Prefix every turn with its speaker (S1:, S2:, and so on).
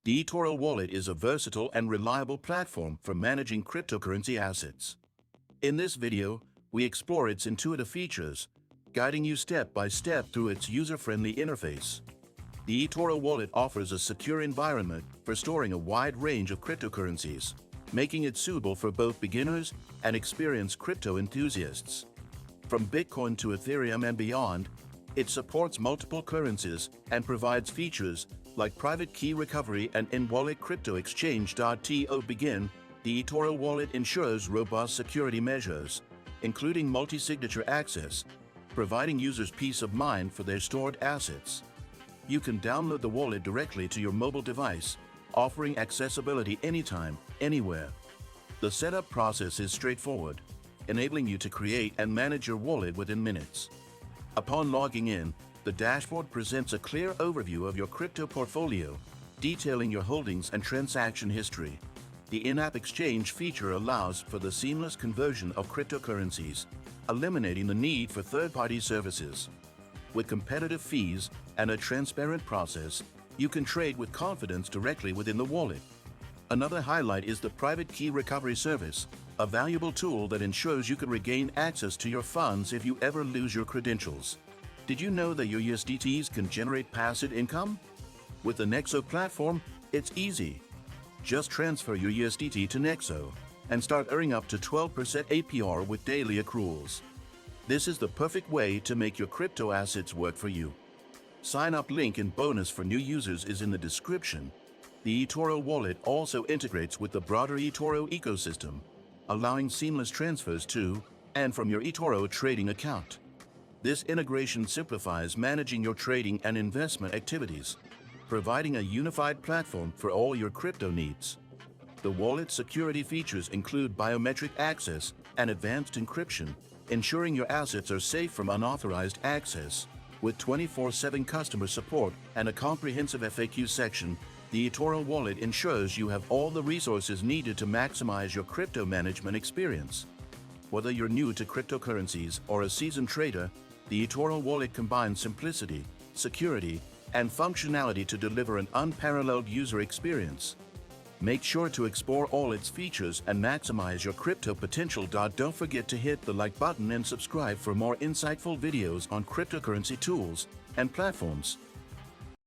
S1: The eToro wallet is a versatile and reliable platform for managing cryptocurrency assets. In this video, we explore its intuitive features, guiding you step by step through its user-friendly interface. The eToro wallet offers a secure environment for storing a wide range of cryptocurrencies, making it suitable for both beginners and experienced crypto enthusiasts. From Bitcoin to Ethereum and beyond, it supports multiple currencies and provides features like private key recovery and in-wallet crypto exchange. To begin, the eToro wallet ensures robust security measures, including multi-signature access, providing users peace of mind for their stored assets. You can download the wallet directly to your mobile device, offering accessibility anytime, anywhere. The setup process is straightforward, enabling you to create and manage your wallet within minutes. Upon logging in, the dashboard presents a clear overview of your crypto portfolio, detailing your holdings and transaction history. The in-app exchange feature allows for the seamless conversion of cryptocurrencies, eliminating the need for third-party services. With competitive fees and a transparent process, you can trade with confidence directly within the wallet. Another highlight is the private key recovery service, a valuable tool that ensures you can regain access to your funds if you ever lose your credentials. Did you know that your USDTs can generate passive income? With the Nexo platform, it's easy. Just transfer your USDT to Nexo and start earning up to 12% APR with daily accruals. This is the perfect way to make your crypto assets work for you. Sign-up link and bonus for new users is in the description. The eToro wallet also integrates with the broader eToro ecosystem, allowing seamless transfers to and from your eToro trading account. This integration simplifies managing your trading and investment activities, providing a unified platform for all your crypto needs. The wallet's security features include biometric access and advanced encryption, ensuring your assets are safe from unauthorized access. With 24/7 customer support and a comprehensive FAQ section, the eToro wallet ensures you have all the resources needed to maximize your crypto management experience. Whether you're new to cryptocurrencies or a seasoned trader, the eToro wallet combines simplicity, security, and functionality to deliver an unparalleled user experience. Make sure to explore all its features and maximize your crypto potential. Don't forget to hit the like button and subscribe for more insightful videos on cryptocurrency tools and platforms.